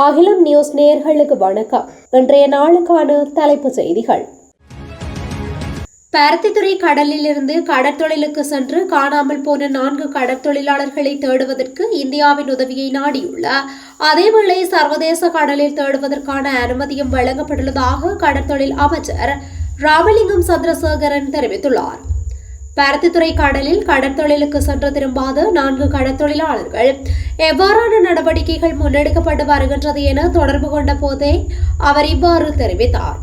அகிலம் நியூஸ் நேயர்களுக்கு வணக்கம். இன்றைய நாளுக்கான தலைப்புச் செய்திகள். பருத்தித்துறை கடலிலிருந்து கடற்தொழிலுக்கு சென்று காணாமல் போன 4 கடற்தொழிலாளர்களை தேடுவதற்கு இந்தியாவின் உதவியை நாடியுள்ள அதேவேளை சர்வதேச கடலில் தேடுவதற்கான அனுமதியும் வழங்கப்பட்டுள்ளதாக கடற்தொழில் அமைச்சர் ராமலிங்கம் சந்திரசேகரன் தெரிவித்துள்ளார். பருத்தித்துறை கடலில் கடற்தொழிலுக்கு சென்று திரும்பாத 4 கடற்தொழிலாளர்கள் எவ்வாறான நடவடிக்கைகள் முன்னெடுக்கப்பட்டு வருகின்றது என தொடர்பு கொண்ட போதே அவர் இவ்வாறு தெரிவித்தார்.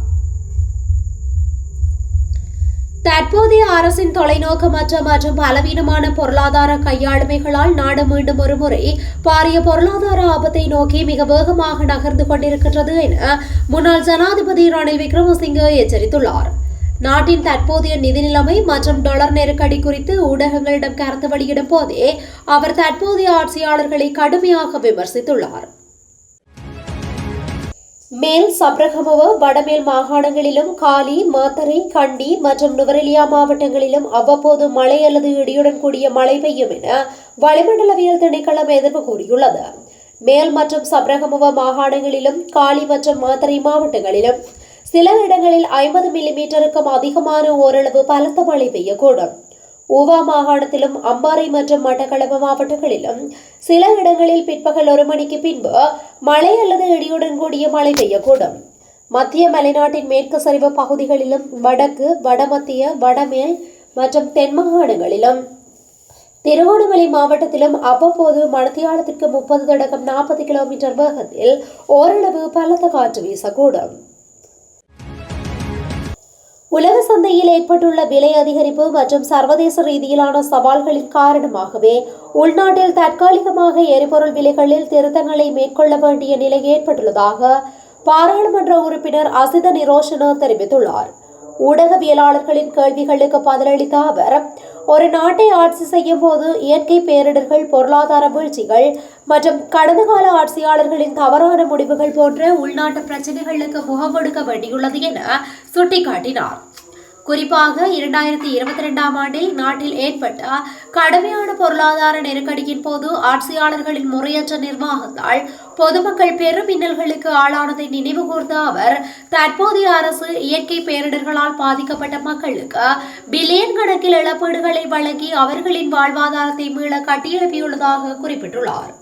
தற்போதைய அரசின் தொலைநோக்கமற்ற மற்றும் பலவீனமான பொருளாதார கையாளுமைகளால் நாடு மீண்டும் ஒருமுறை பாரிய பொருளாதார ஆபத்தை நோக்கி மிக வேகமாக நகர்ந்து கொண்டிருக்கின்றது என முன்னாள் ஜனாதிபதி ரணில் விக்ரமசிங்கே எச்சரித்துள்ளார். நாட்டின் தற்போதைய நிதி நிலைமை மற்றும் டாலர் நெருக்கடி குறித்து ஊடகங்களிடம் கருத்து வெளியிடும் போதே அவர் தற்போதைய ஆட்சியாளர்களை கடுமையாக விமர்சித்துள்ளார். மேல் சப்ரகமுவ வடமேல் மாகாணங்களிலும் காலி, மாத்தறை, கண்டி மற்றும் நுவரெலியா மாவட்டங்களிலும் அவ்வப்போது மழை அல்லது இடியுடன் கூடிய மழை பெய்யும் என வளிமண்டலவியல் திணைக்களம் எதிர்ப்பு கூறியுள்ளது. மேல் மற்றும் சப்ரகமுவ மாகாணங்களிலும் காலி மற்றும் மாத்தறை மாவட்டங்களிலும் சில இடங்களில் 50 மில்லிமீட்டருக்கும் அதிகமான ஓரளவு பலத்த மழை பெய்யக்கூடும். ஊவா மாகாணத்திலும் அம்பாறை மற்றும் மட்டக்களப்பு மாவட்டங்களிலும் சில இடங்களில் பிற்பகல் 1 மணிக்கு பின்பு மழை அல்லது இடியுடன் கூடிய மழை பெய்யக்கூடும். மத்திய மலைநாட்டின் மேற்கு சரிவு பகுதிகளிலும் வடக்கு, வடமத்திய, வடமேல் மற்றும் தென் மாகாணங்களிலும் திருகோணமலை மாவட்டத்திலும் அவ்வப்போது மணித்தியாலத்திற்கு 30 தொடக்கம் 40 கிலோமீட்டர் வேகத்தில் ஓரளவு பலத்த காற்று வீசக்கூடும். உலக சந்தையில் ஏற்பட்டுள்ள விலை அதிகரிப்பு மற்றும் சர்வதேச ரீதியிலான சவால்களின் காரணமாகவே உள்நாட்டில் தற்காலிகமாக எரிபொருள் விலைகளில் திருத்தங்களை மேற்கொள்ள வேண்டிய நிலை ஏற்பட்டுள்ளதாக பாராளுமன்ற உறுப்பினர் அசித நிரோஷன தெரிவித்துள்ளார். ஊடகவியலாளர்களின் கேள்விகளுக்கு பதிலளித்த அவர், ஒரு நாட்டை ஆட்சி செய்யும் போது இயற்கை பேரிடர்கள், பொருளாதார வீழ்ச்சிகள் மற்றும் கடந்த கால ஆட்சியாளர்களின் தவறான முடிவுகள் போன்ற உள்நாட்டு பிரச்சினைகளுக்கு முகம் கொடுக்க வேண்டியுள்ளது என சுட்டிக்காட்டினார். குறிப்பாக 2022ஆம் ஆண்டில் நாட்டில் ஏற்பட்ட கடுமையான பொருளாதார நெருக்கடியின் போது ஆட்சியாளர்களின் முறையற்ற நிர்வாகத்தால் பொதுமக்கள் பெரும் இன்னல்களுக்கு ஆளானதை நினைவு கூர்ந்த அவர், தற்போதைய அரசு இயற்கை பேரிடர்களால் பாதிக்கப்பட்ட மக்களுக்கு பில்லியன் கணக்கில் இழப்பீடுகளை வழங்கி அவர்களின் வாழ்வாதாரத்தை மீள கட்டியெழுப்பியுள்ளதாக குறிப்பிட்டுள்ளார்.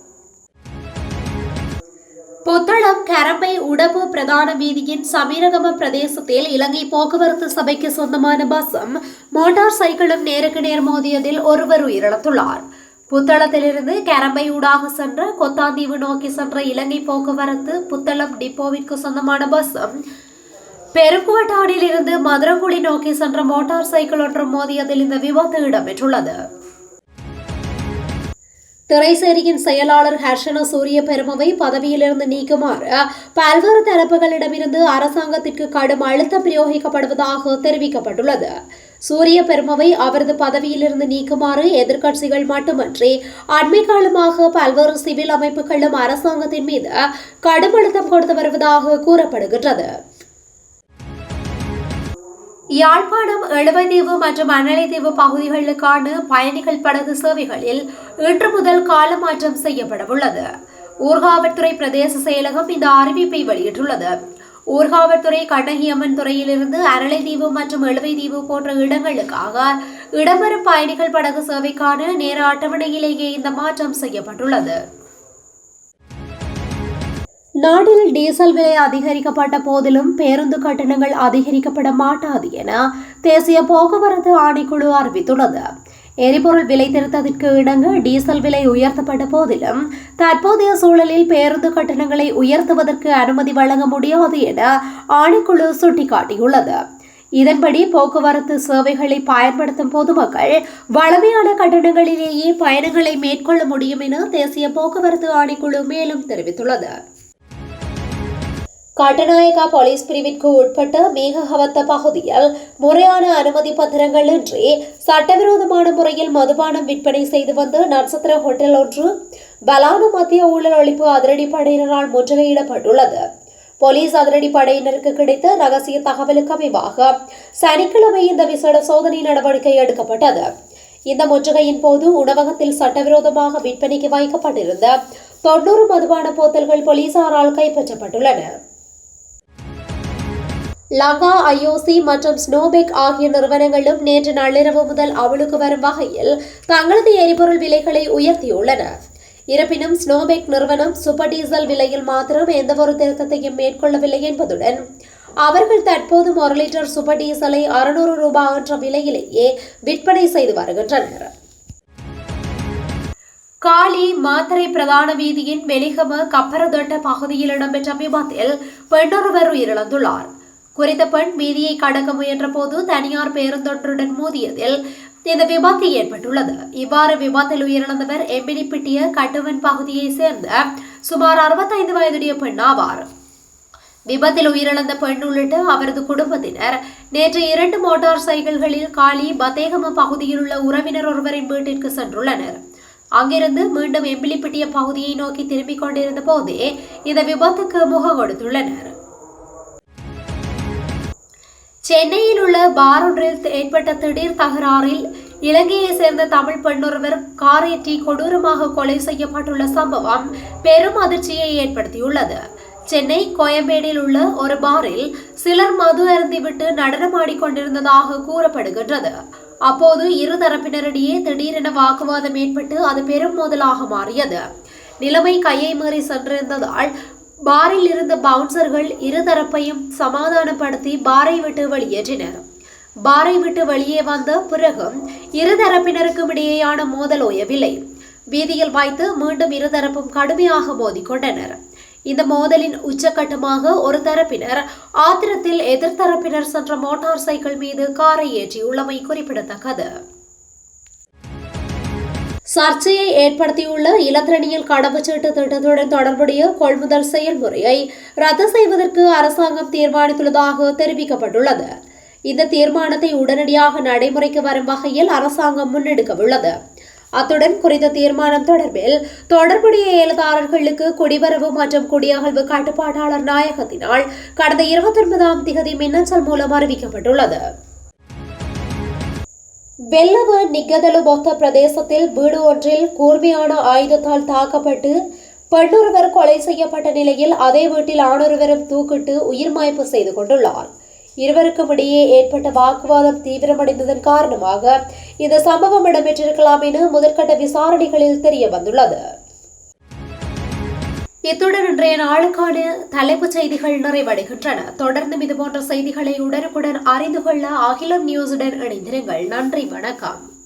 புத்தளம் கரம்பை உடப்பு பிரதான வீதியின் சமீரகம பிரதேசத்தில் இலங்கை போக்குவரத்து சபைக்கு சொந்தமான பஸ்ஸும் மோட்டார் சைக்கிளும் நேருக்கு நேர் மோதியதில் ஒருவர் உயிரிழந்துள்ளார். புத்தளத்திலிருந்து கரம்பை ஊடாக சென்ற கொத்தாந்தீவு நோக்கி சென்ற இலங்கை போக்குவரத்து புத்தளம் டிப்போவிற்கு சொந்தமான பஸ்ஸும் பெருங்குவட்டானில் இருந்து மதுரங்குடி நோக்கி சென்ற மோட்டார் சைக்கிள் ஒன்று மோதியதில் இந்த விபத்து இடம்பெற்றுள்ளது. திரைசேரியின் செயலாளர் ஹர்ஷன சூரிய பெருமவை பதவியிலிருந்து நீக்குமாறு பல்வேறு தரப்புகளிடமிருந்து அரசாங்கத்திற்கு கடும் அழுத்தம் பிரயோகிக்கப்படுவதாக தெரிவிக்கப்பட்டுள்ளது. சூரிய பெருமவை அவரது பதவியிலிருந்து நீக்குமாறு எதிர்க்கட்சிகள் மட்டுமன்றி அண்மை காலமாக பல்வேறு சிவில் அமைப்புகளும் அரசாங்கத்தின் மீது கடும் அழுத்தம் கொடுத்து வருவதாக கூறப்படுகின்றது. யாழ்ப்பாணம், எழுவைதீவு மற்றும் அனலைதீவு பகுதிகளுக்கான பயணிகள் படகு சேவைகளில் இன்று முதல் காலமாற்றம் செய்யப்படவுள்ளது. ஊர்காவற்துறை பிரதேச செயலகம் இந்த அறிவிப்பை வெளியிட்டுள்ளது. ஊர்காவற்துறை கண்ணகியம்மன் துறையிலிருந்து அனலைதீவு மற்றும் எழுவைதீவு போன்ற இடங்களுக்காக இடம்பெறும் பயணிகள் படகு சேவைக்கான நேர அட்டவணையிலேயே இந்த மாற்றம் செய்யப்பட்டுள்ளது. நாட்டில் டீசல் விலை அதிகரிக்கப்பட்ட போதிலும் பேருந்து கட்டணங்கள் அதிகரிக்கப்பட மாட்டாது என தேசிய போக்குவரத்து ஆணைக்குழு அறிவித்துள்ளது. எரிபொருள் விலை திருத்தத்திற்கு இணங்க டீசல் விலை உயர்த்தப்பட்ட போதிலும் தற்போதைய சூழலில் பேருந்து கட்டணங்களை உயர்த்துவதற்கு அனுமதி வழங்க முடியாது என ஆணைக்குழு சுட்டிக்காட்டியுள்ளது. இதன்படி போக்குவரத்து சேவைகளை பயன்படுத்தும் பொதுமக்கள் வழமையான கட்டணங்களிலேயே பயணங்களை மேற்கொள்ள முடியும் என தேசிய போக்குவரத்து ஆணைக்குழு மேலும் தெரிவித்துள்ளது. கட்டநாயக்கா போலீஸ் பிரிவிற்கு உட்பட்ட மேகஹவத்த பகுதியில் முறையான அனுமதி பத்திரங்கள் இன்றி சட்டவிரோதமான முறையில் மதுபானம் விற்பனை செய்து வந்த நட்சத்திர ஹோட்டல் ஒன்று பலான மத்திய ஊழல் ஒழிப்பு அதிரடிப்படையினரால் முற்றுகையிடப்பட்டுள்ளது. போலீஸ் அதிரடிப்படையினருக்கு கிடைத்த ரகசிய தகவலுக்கு அமைவாக சனிக்கிழமை இந்த விசேட சோதனை நடவடிக்கை எடுக்கப்பட்டது. இந்த முற்றுகையின் போது உணவகத்தில் சட்டவிரோதமாக விற்பனைக்கு வைக்கப்பட்டிருந்த 90 மதுபான போத்தல்கள் போலீசாரால் கைப்பற்றப்பட்டுள்ளன. லங்கா ஐஓசி மற்றும் ஸ்னோபெக் ஆகிய நிறுவனங்களும் நேற்று நள்ளிரவு முதல் அமலுக்கு வரும் வகையில் தங்களது எரிபொருள் விலைகளை உயர்த்தியுள்ளன. இருப்பினும் ஸ்னோபெக் நிறுவனம் சூப்பர் டீசல் விலையில் மாத்திரம் எந்தவொரு திருத்தத்தையும் மேற்கொள்ளவில்லை என்பதுடன் அவர்கள் தற்போது 1 லிட்டர் சூப்பர் டீசலை 600 ரூபாய் என்ற விலையிலேயே விற்பனை செய்து வருகின்றனர். காலி மாத்தறை பிரதான வீதியின் வெலிகம கப்பரதொட்ட பகுதியில் இடம்பெற்ற விபத்தில் பெண்ணொருவர் உயிரிழந்துள்ளார். குறித்த பெண் வீதியை கடக்க முயன்ற போது தனியார் பேருந்தொன்றுடன் மோதியதில் இந்த விபத்து ஏற்பட்டுள்ளது. இவ்வாறு விபத்தில் உயிரிழந்தவர் எம்பினிப்பிட்டிய கட்டுவன் பகுதியைச் சேர்ந்த சுமார் 65 வயதுடைய பெண் ஆவார். விபத்தில் உயிரிழந்த பெண் உள்ளிட்ட அவரது குடும்பத்தினர் நேற்று 2 மோட்டார் சைக்கிள்களில் காலி பத்தேகம பகுதியில் உள்ள உறவினர் ஒருவரின் வீட்டிற்கு சென்றுள்ளனர். அங்கிருந்து மீண்டும் எம்பிலிப்பிட்டிய பகுதியை நோக்கி திரும்பிக் கொண்டிருந்த போதே இந்த விபத்துக்கு முகம் கொடுத்துள்ளனர். சென்னையில் உள்ள பார் ஒன்றில் ஏற்பட்ட திடீர் தகராறில் இலங்கையை சேர்ந்த தமிழ் பெண்ணொருவர் காரேற்றி கொடூரமாக கொலை செய்யப்பட்டுள்ள சம்பவம் பெரும் அதிர்ச்சியை ஏற்படுத்தியுள்ளது. சென்னை கோயம்பேடில் உள்ள ஒரு பாரில் சிலர் மது அருந்திவிட்டு நடனமாடிக்கொண்டிருந்ததாக கூறப்படுகின்றது. அப்போது இரு தரப்பினரிடையே திடீரென வாக்குவாதம் ஏற்பட்டு அது பெரும் மோதலாக மாறியது. நிலைமை கையை மீறி சென்றிருந்ததால் பாரில் இருந்த பவுன்சர்கள் இருதரப்பையும் சமாதானப்படுத்தி பாரை விட்டு வெளியேற்றினர். பாரை விட்டு வெளியே வந்த பிறகும் இருதரப்பினருக்கும் இடையேயான மோதல் ஓயவில்லை. வீதியில் வைத்து மீண்டும் இருதரப்பும் கடுமையாக மோதிக்கொண்டனர். இந்த மோதலின் உச்சகட்டமாக ஒரு தரப்பினர் ஆத்திரத்தில் எதிர்த்தரப்பினர் சென்ற மோட்டார் சைக்கிள் மீது காரை ஏற்றியுள்ளமை குறிப்பிடத்தக்கது. சர்ச்சையை ஏற்படுத்தியுள்ள இலத்திரனியல் கடவுச்சீட்டு திட்டத்துடன் தொடர்புடைய கொள்முதல் செயல்முறையை ரத்து செய்வதற்கு அரசாங்கம் தீர்மானித்துள்ளதாக தெரிவிக்கப்பட்டுள்ளது. இந்த தீர்மானத்தை உடனடியாக நடைமுறைக்கு வரும் வகையில் அரசாங்கம் முன்னெடுக்கவுள்ளது. அத்துடன் குறித்த தீர்மானம் தொடர்பில் தொடர்புடைய ஏலதாரர்களுக்கு குடிவரவு மற்றும் குடியகழ்வு கட்டுப்பாட்டாளர் நாயகத்தினால் கடந்த 29ஆம் திகதி மின்னஞ்சல் மூலம் அறிவிக்கப்பட்டுள்ளது. வெள்ளவ நிகதலு மொத்த பிரதேசத்தில் வீடு ஒன்றில் கூர்மையான ஆயுதத்தால் தாக்கப்பட்டு பெண்ணொருவர் கொலை செய்யப்பட்ட நிலையில் அதே வீட்டில் ஆணொருவரும் தூக்கிட்டு உயிர் மாய்ப்பு செய்து கொண்டுள்ளார். இருவருக்கும் இடையே ஏற்பட்ட வாக்குவாதம் தீவிரமடைந்ததன் காரணமாக இந்த சம்பவம் இடம்பெற்றிருக்கலாம் என முதற்கட்ட விசாரணைகளில் தெரிய வந்துள்ளது. இத்துடன் இன்றைய நாளுக்கான தலைப்புச் செய்திகள் நிறைவடைகின்றன. தொடர்ந்து இதுபோன்ற செய்திகளை உடனுக்குடன் அறிந்து கொள்ள அகிலம் நியூஸுடன் இணைந்திருங்கள். நன்றி, வணக்கம்.